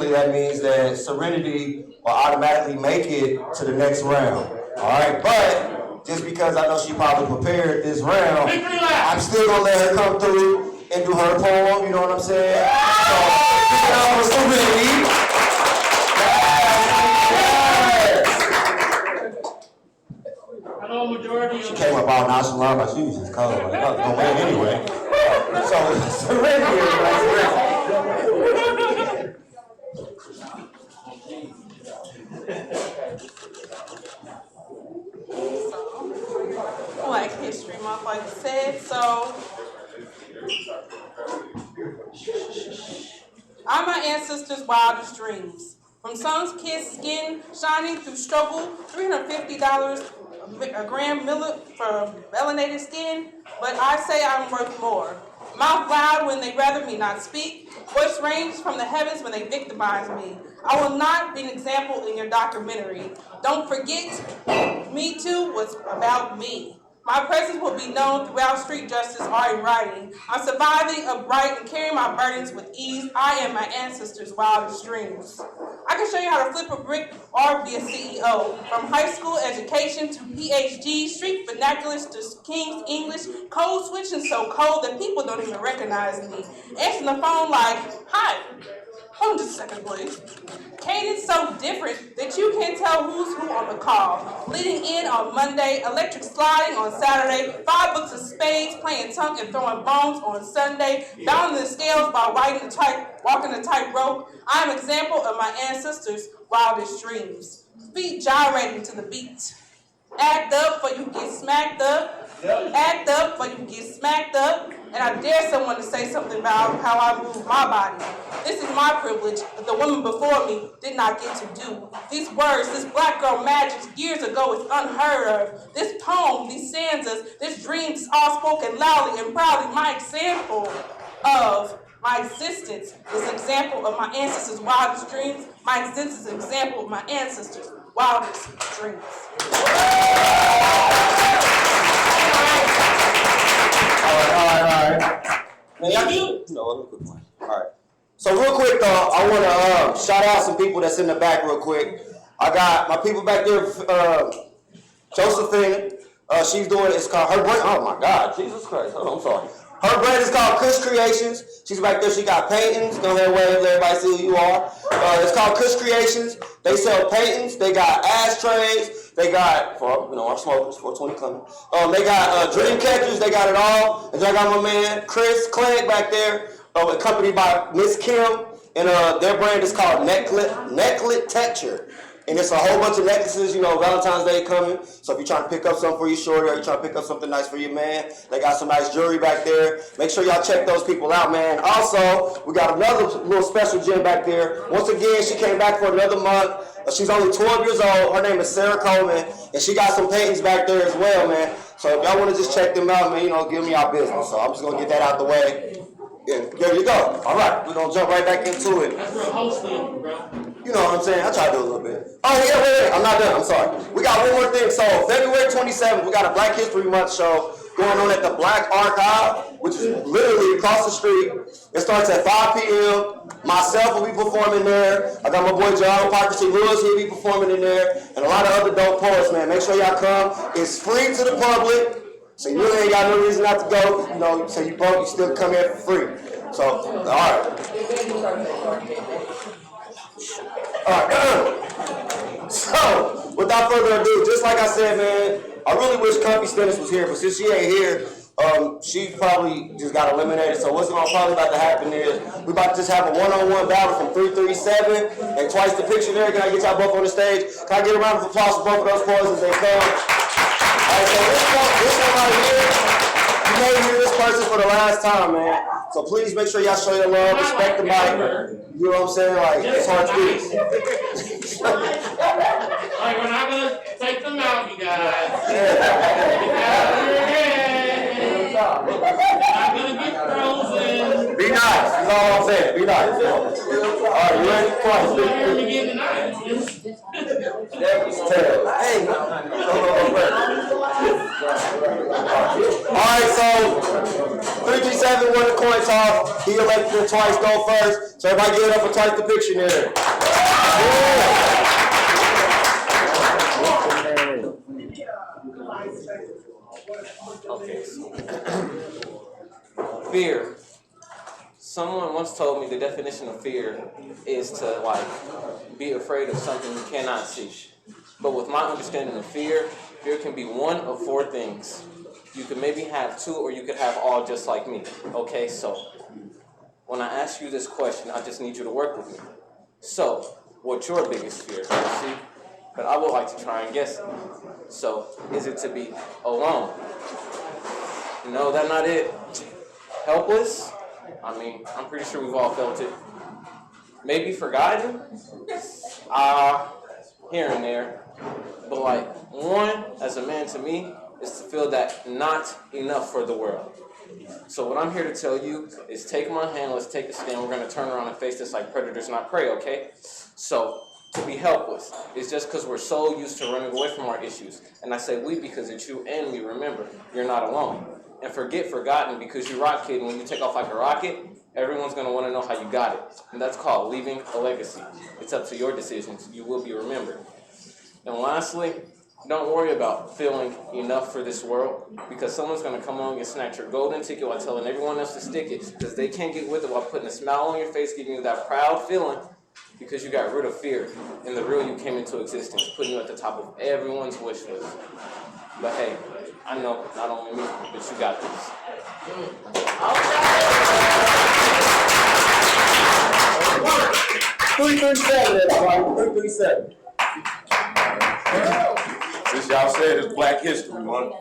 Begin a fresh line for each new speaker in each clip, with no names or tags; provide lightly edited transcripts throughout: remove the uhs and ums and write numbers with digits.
That means that Serenity will automatically make it to the next round. All right, but just because I know she probably prepared this round, I'm still gonna let her come through and do her poem. You know what I'm saying? So, Serenity. She came up all nonchalant, but she was just cold. Like, I was gonna win anyway. So, Serenity, everybody.
Black History Month, like I said, so are my ancestors' wildest dreams. From sun-kissed skin shining through struggle, $350 a gram for melanated skin, but I say I'm worth more. Mouth loud when they rather me not speak, voice ranges from the heavens when they victimize me. I will not be an example in your documentary. Don't forget, Me Too was about me. My presence will be known throughout street justice art and writing. I'm surviving upright and carrying my burdens with ease. I am my ancestors' wildest dreams. I can show you how to flip a brick or be a CEO. From high school education to PhD, street vernaculars to King's English, code switching so cold that people don't even recognize me. Answering the phone like, hi. Hold on just a second, please. Cadence so different that you can't tell who's who on the call. Leading in on Monday, electric sliding on Saturday, 5 books of spades, playing tongue and throwing bones on Sunday, balancing the scales by walking the tightrope. I am an example of my ancestors' wildest dreams. Feet gyrating to the beat. Act up for you get smacked up. Act up for you get smacked up. And I dare someone to say something about how I move my body. This is my privilege that the women before me did not get to do. These words, this black girl magic years ago is unheard of. This poem, these stanzas, this dream is all spoken loudly and proudly. My example of my existence is an example of my ancestors' wildest dreams. My existence is an example of my ancestors' wildest dreams.
All right. Man, y'all do? No, let me quick one. All right. So real quick, I want to shout out some people that's in the back real quick. I got my people back there, Josephine. She's doing, it's called, her brand, oh my God, Jesus Christ, hold on, I'm sorry. Her brand is called Kush Creations. She's back there, she got paintings. Go ahead and wave, let everybody see who you are. It's called Kush Creations. They sell paintings, they got ashtrays, they got, for our smokers, 420 coming. They got dream catchers, they got it all. And then I got my man, Chris Clegg back there, accompanied by Miss Kim. And their brand is called Necklet Texture. And it's a whole bunch of necklaces, Valentine's Day coming. So if you're trying to pick up something for your shorty or you're trying to pick up something nice for your man, they got some nice jewelry back there. Make sure y'all check those people out, man. Also, we got another little special gem back there. Once again, she came back for another month. She's only 12 years old. Her name is Sarah Coleman. And she got some paintings back there as well, man. So if y'all want to just check them out, man, give me our business. So I'm just going to get that out the way. Yeah, there you go. All right, we're going to jump right back into it.
That's real hosting, bro.
You know what I'm saying? I try to do a little bit. Oh, yeah, wait. I'm not done. I'm sorry. We got one more thing. So, February 27th, we got a Black History Month show going on at the Black Archive, which is literally across the street. It starts at 5 p.m. Myself will be performing there. I got my boy John Parker C. Lewis, he'll be performing in there. And a lot of other dope poets, man. Make sure y'all come. It's free to the public. So you really ain't got no reason not to go. So you broke, you still come here for free. So, all right. So, without further ado, just like I said, man, I really wish Comfy Stennis was here, but since she ain't here, she probably just got eliminated. So what's probably about to happen is we about to just have a one-on-one battle from 337 and twice the picture there. Can I get y'all both on the stage? Can I get a round of applause for both of those boys as they come? All right, so this one right here, you may hear this person for the last time, man. So please make sure y'all show your love, respect the mic. You know what I'm saying? Like, it's hard to do.
Like, we're not going to take them out, you guys. Not going to get frozen.
Be nice. That's all I'm saying. Be nice. All right, you ready? Come on.
Where are we getting tonight?
Hey. All right, so 337 27 won the coin toss. He elected to twice go first. So everybody give it up for twice the picture there. Okay. Fear. Someone once told me the definition of fear is to be afraid of something you cannot see. But with my understanding of fear, fear can be one of four things. You could maybe have two, or you could have all, just like me. Okay, so when I ask you this question, I just need you to work with me. So, what's your biggest fear? See? But I would like to try and guess it. So, is it to be alone? No, that's not it. Helpless? I mean, I'm pretty sure we've all felt it. Maybe forgotten? Here and there. But one, as a man to me, is to feel that not enough for the world. So what I'm here to tell you is take my hand, let's take a stand. We're going to turn around and face this like predators, not prey, okay? So, to be helpless is just because we're so used to running away from our issues. And I say we because it's you and me. Remember, you're not alone. And forget forgotten because you rock kid, when you take off like a rocket, everyone's going to want to know how you got it. And that's called leaving a legacy. It's up to your decisions. You will be remembered. And lastly, don't worry about feeling enough for this world, because someone's going to come along and snatch your golden ticket while telling everyone else to stick it, because they can't get with it while putting a smile on your face, giving you that proud feeling because you got rid of fear and the real you came into existence, putting you at the top of everyone's wish list. But hey, I know, not only me, but you got this. 337, everybody. 337.
Since y'all said it's Black History Month.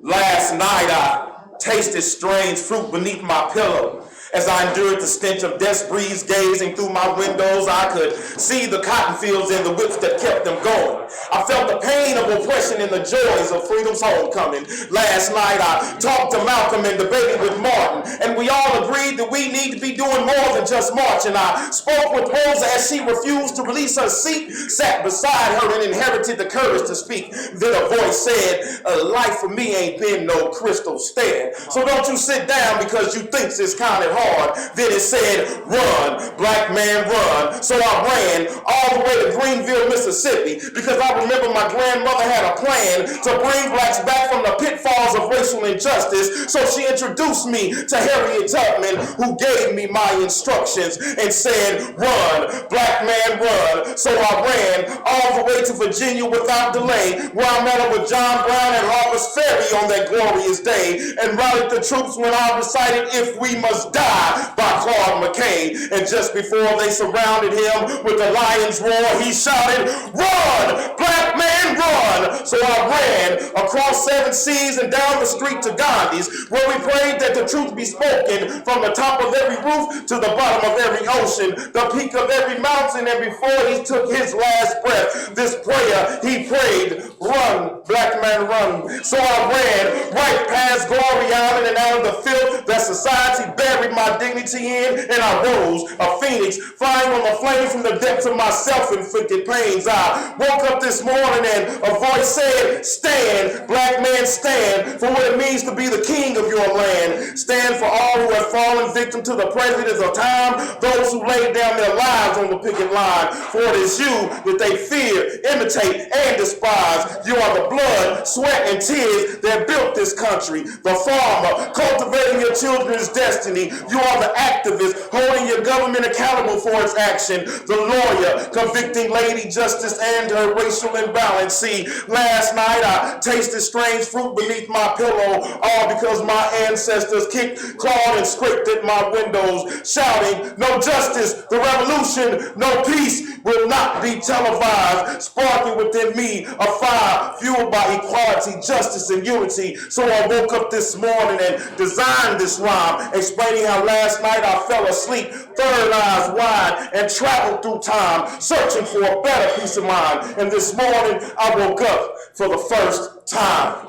Last night I tasted strange fruit beneath my pillow. As I endured the stench of death's breeze gazing through my windows, I could see the cotton fields and the whips that kept them going. I felt the pain of oppression and the joys of freedom's homecoming. Last night I talked to Malcolm and debated with Martin, and we all agreed that we need to be doing more than just marching. I spoke with Rosa as she refused to release her seat, sat beside her and inherited the courage to speak. Then a voice said, life for me ain't been no crystal stair. So don't you sit down because you think it's kind of hard. Then it said, run, black man, run. So I ran all the way to Greenville, Mississippi, because I remember my grandmother had a plan to bring blacks back from the pitfalls of racial injustice. So she introduced me to Harriet Tubman, who gave me my instructions and said, run, black man, run. So I ran all the way to Virginia without delay, where I met up with John Brown at Harper's Ferry on that glorious day, and rallied the troops when I recited If We Must Die by Claude McKay. And just before they surrounded him with the lion's roar, he shouted, run, black man, run. So I ran across 7 seas and down the street to Gandhi's, where we prayed that the truth be spoken from the top of every roof to the bottom of every ocean, the peak of every mountain. And before he took his last breath, this prayer he prayed, run, black man, run. So I ran right past Glory Island and out of the filth that society buried my dignity in, and I rose, a phoenix, flying on the flames from the depths of my self-inflicted pains. I woke up this morning and a voice said, stand, black man, stand for what it means to be the king of your land. Stand for all who have fallen victim to the prejudice of time, those who laid down their lives on the picket line. For it is you that they fear, imitate, and despise. You are the blood, sweat, and tears that built this country. The farmer, cultivating your children's destiny. You are the activist, holding your government accountable for its action. The lawyer, convicting Lady Justice and her racial imbalance. See, last night I tasted strange fruit beneath my pillow, all because my ancestors kicked, clawed, and scraped at my windows, shouting, no justice, the revolution, no peace will not be televised. Sparking within me a fire fueled by equality, justice, and unity. So I woke up this morning and designed this rhyme, explaining how last night I fell asleep, third eyes wide, and traveled through time, searching for a better peace of mind. And this morning I woke up for the first time.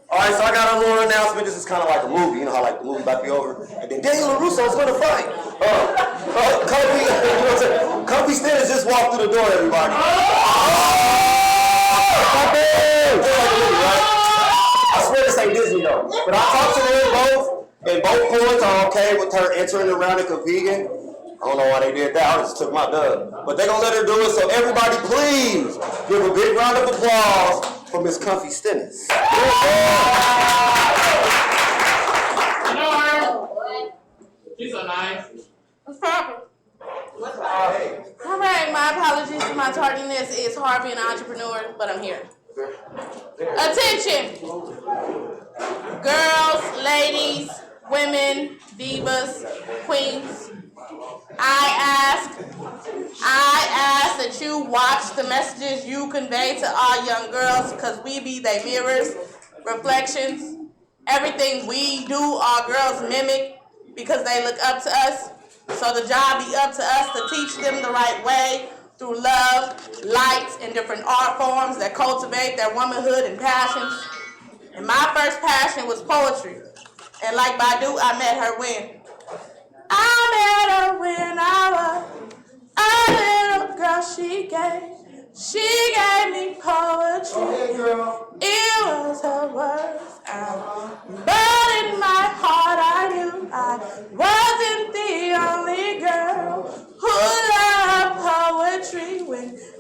All right, so I got a little announcement. This is kind of like a movie. You know I like the movie about to be over. And then Daniel LaRusso's gonna fight. Kofi, you know what I'm saying? Kofi Stennis just walked through the door, everybody. I swear this ain't Disney though. But I talked to them both, and both boys are okay with her entering around and competing. I don't know why they did that. I just took my dub. But they're going to let her do it. So everybody, please give a big round of applause for Miss Comfy Stennis.
You know her? She's so nice.
What's poppin'? All right, my apologies for my tardiness. It's Harvey, an entrepreneur, but I'm here. Attention! Girls, ladies, women, divas, queens. I ask that you watch the messages you convey to our young girls, because we be their mirrors, reflections. Everything we do, our girls mimic because they look up to us. So the job be up to us to teach them the right way through love, light, and different art forms that cultivate their womanhood and passions. And my first passion was poetry. And like Badu, I met her when I was a little girl. She gave me poetry. It was her words, but in my heart I knew I wasn't the only girl who loved poetry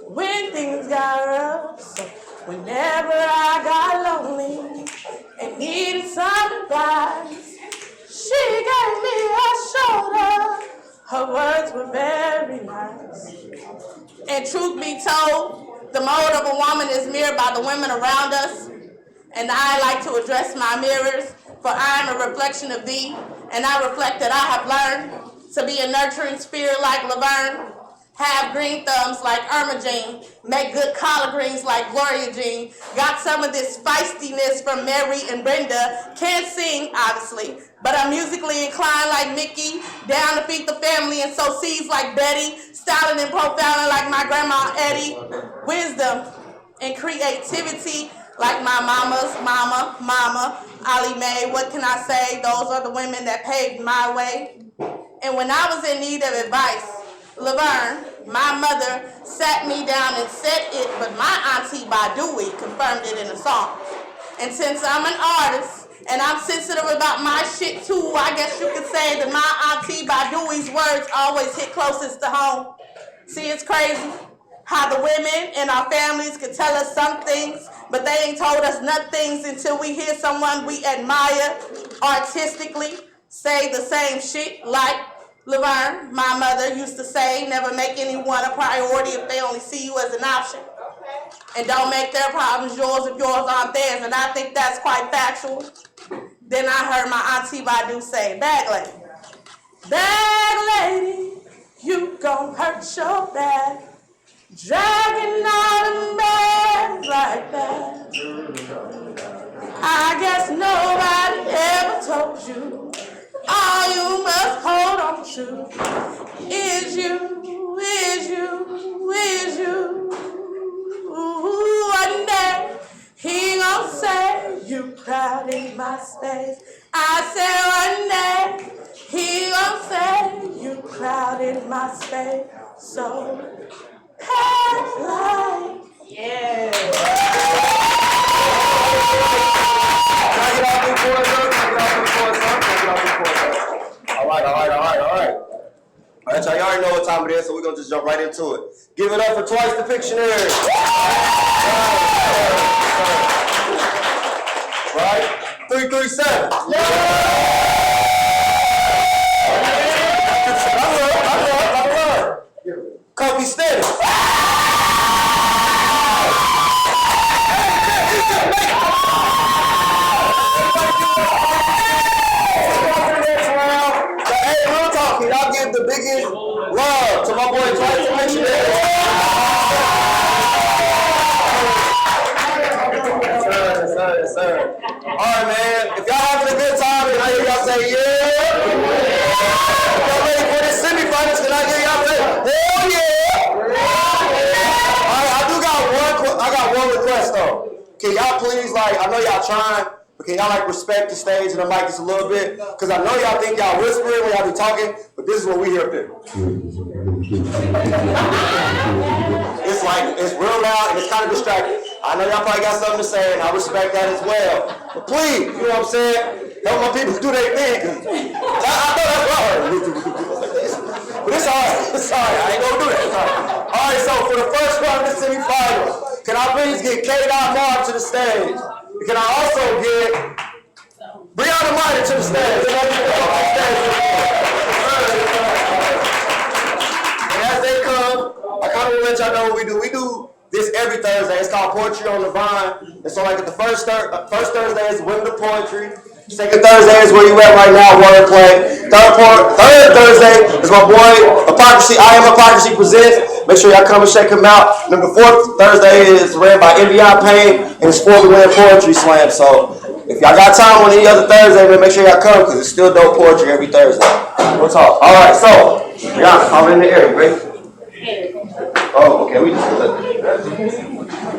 when things got rough. So whenever I got lonely and needed some advice, she gave me a shoulder. Her words were very nice. And truth be told, the mode of a woman is mirrored by the women around us. And I like to address my mirrors, for I am a reflection of thee. And I reflect that I have learned to be a nurturing spirit like Laverne, have green thumbs like Irma Jean, make good collard greens like Gloria Jean, got some of this feistiness from Mary and Brenda, can't sing, obviously, but I'm musically inclined like Mickey, down to feed the family and sow seeds like Betty, styling and profiling like my grandma Eddie, wisdom and creativity like my mama's mama, Ali Mae. What can I say? Those are the women that paved my way. And when I was in need of advice, Laverne, my mother, sat me down and said it, but my auntie Badui confirmed it in a song. And since I'm an artist, and I'm sensitive about my shit too, I guess you could say that my auntie Badui's words always hit closest to home. See, it's crazy how the women in our families could tell us some things, but they ain't told us nothing until we hear someone we admire artistically say the same shit like Laverne, my mother, used to say, never make anyone a priority if they only see you as an option. And don't make their problems yours if yours aren't theirs. And I think that's quite factual. Then I heard my auntie Badu say, bag lady, you gon' hurt your back, dragging all the bags like that. I guess nobody ever told you all you must hold on to is you. One day he gon' say you crowded my space. I said one day he gon' say you crowded my space. So act like, yeah.
Can I get off the board, All right. All right, y'all already know what time it is, so we're going to just jump right into it. Give it up for Twice the Pictionary. Right? 337. I love. Kofi Stennis. Y'all give the biggest love to my boy Twice the Pictionary. Sir. All right, man. If y'all having a good time, can I hear y'all say yeah? If y'all ready for this semifinals, can I hear y'all say hell yeah? All right, I got one request though. Can y'all please, I know y'all trying, but can y'all like respect the stage and the mic just a little bit? Because I know y'all think y'all whispering when y'all be talking, but this is what we hear up there. It's like, it's real loud and it's kind of distracting. I know y'all probably got something to say and I respect that as well. But please, you know what I'm saying? Help my people do their thing. I know that's what I heard. But it's all right. It's all right. I ain't gonna do that. It's all right. All right, so for the first round of the semifinals, can I please get K-Dot Mark to the stage? Can I also get Brianna Minor to the stage? And as they come, I kind of want to let y'all know what we do. We do this every Thursday. It's called Poetry on the Vine. And so like the first Thursday is Women of Poetry. Second Thursday is where you at right now, Wordplay. Third Thursday is my boy Hypocrisy. I Am Hypocrisy presents. Make sure y'all come and check him out. Remember, fourth Thursday is ran by NBI Payne and it's for the Win Poetry Slam. So if y'all got time on any other Thursday, man, make sure y'all come because it's still dope poetry every Thursday. We'll talk. All right, so Brianna, call in the air. You ready? Oh, okay. We just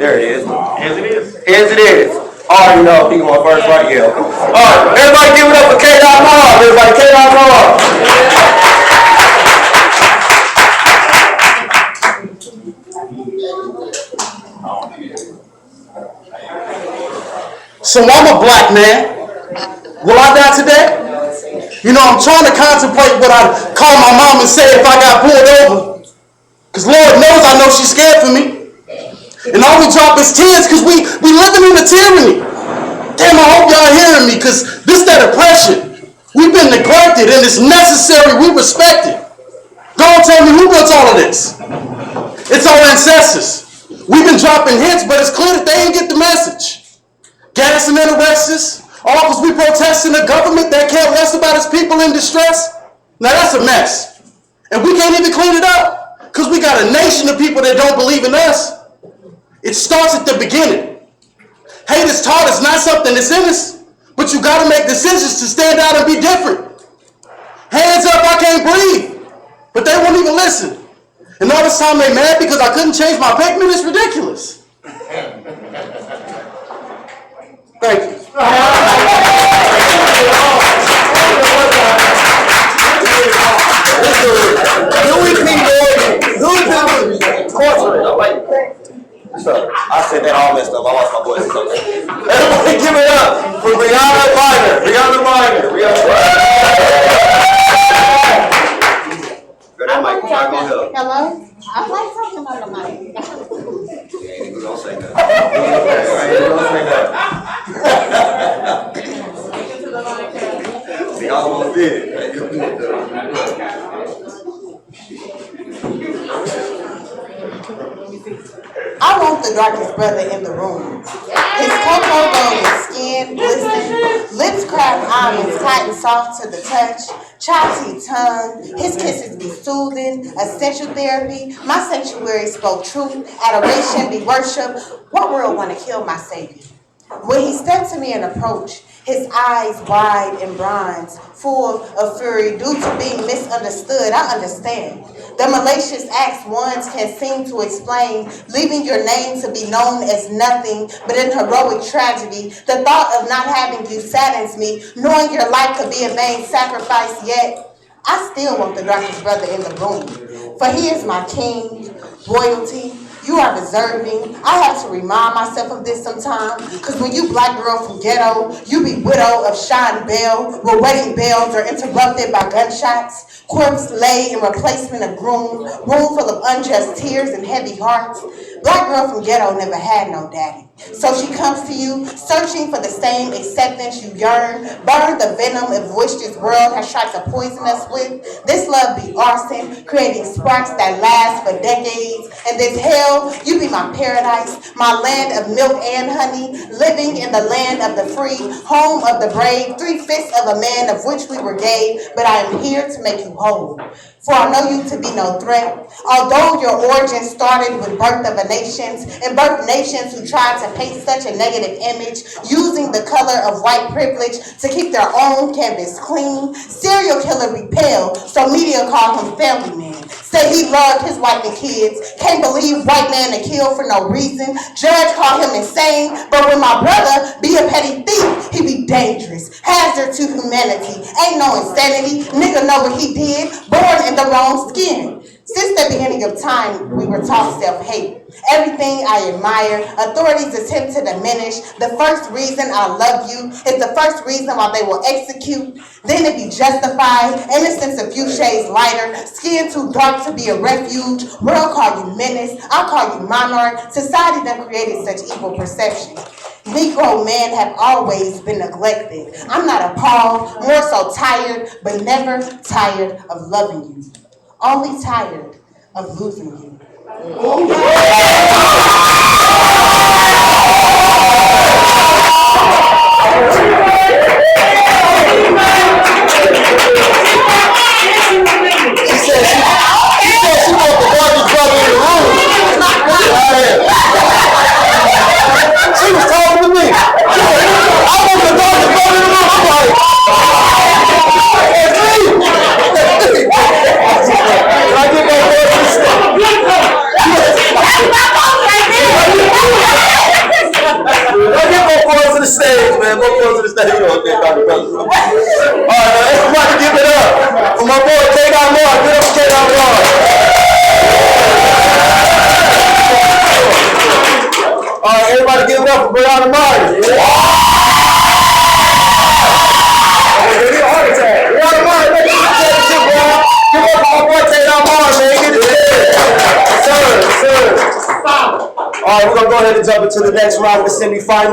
there it is. As it is. As it is. All right, you know, he going first, right? Yeah. Okay. All right, everybody give it up for K-Dot Marv. Everybody, K-Dot Marv.
So I'm a black man. Will I die today? You know, I'm trying to contemplate what I'd call my mom and say if I got pulled over. Because Lord knows I know she's scared for me. And all we drop is tears because we living in a tyranny. Damn, I hope y'all hearing me because this that oppression. We've been neglected and it's necessary. We respect it. Don't tell me who built all of this. It's our ancestors. We've been dropping hints, but it's clear that they ain't get the message. Gas and arrests, all because we protesting a government that care less about its people in distress. Now that's a mess. And we can't even clean it up because we got a nation of people that don't believe in us. It starts at the beginning. Hate is taught is not something that's in us, but you got to make decisions to stand out and be different. Hands up, I can't breathe. But they won't even listen. And all this time they mad because I couldn't change my pigment. It's ridiculous. Thank you.
I said that all messed up. I lost my voice. Everybody give it up for Brianna Minor. Brianna Minor. Brianna Minor.
Hello? I like talking on the mic.
Yeah, ain't gonna say that. See, I almost did.
I want the darkest brother in the room. His cocoa golden skin glistening, lips cracked almonds tight and soft to the touch, choppy tongue, his kisses be soothing, essential therapy. My sanctuary spoke truth, adoration be worship. What world want to kill my savior? When he stepped to me and approached, his eyes wide and bronze, full of fury due to being misunderstood. I understand. The malicious acts ones can seem to explain, leaving your name to be known as nothing but an heroic tragedy. The thought of not having you saddens me, knowing your life could be a vain sacrifice, yet I still want the darkest brother in the room. For he is my king, royalty. You are deserving. I have to remind myself of this sometimes, because when you black girl from ghetto, you be widow of Sean Bell, where wedding bells are interrupted by gunshots, corpse lay in replacement of groom, room full of unjust tears and heavy hearts. Black girl from ghetto never had no daddy. So she comes to you, searching for the same acceptance you yearn, burn the venom of which this world has tried to poison us with. This love be arson, creating sparks that last for decades. And this hell, you be my paradise, my land of milk and honey, living in the land of the free, home of the brave, 3/5 of a man of which we were gay, but I am here to make you whole. For I know you to be no threat. Although your origin started with birth of a nations, and birth nations who tried to to paint such a negative image, using the color of white privilege to keep their own canvas clean. Serial killer repelled, so media call him family man. Say he loved his wife and kids. Can't believe white man to kill for no reason. Judge call him insane, but when my brother be a petty thief, he be dangerous. Hazard to humanity. Ain't no insanity. Nigga know what he did. Born in the wrong skin. Since the beginning of time, we were taught self-hate. Everything I admire, authorities attempt to diminish. The first reason I love you is the first reason why they will execute. Then it be justified. Innocence a few shades lighter. Skin too dark to be a refuge. World call you menace. I call you monarch. Society done created such evil perception. Negro men have always been neglected. I'm not appalled, more so tired, but never tired of loving you. Only tired of losing you.
She said she wants the darkest brother in the room. She was talking to me. She said, I want the darkest brother in the room. I'm like, it's me. Can I get my voice to the stage? I get my voice to the stage, man. My voice to the stage. You know, okay, Dr. Brother. All right, man. Everybody give it up for my boy K. Moore. Get up for K. Moore. All right, everybody give it up for Brianna Martin. Heart attack. Brianna Martin, make it shit, bro. Give up for my boy K. Moore, man. Get it in. Sir. All right, we're going to go ahead and jump into the next round of the semifinals.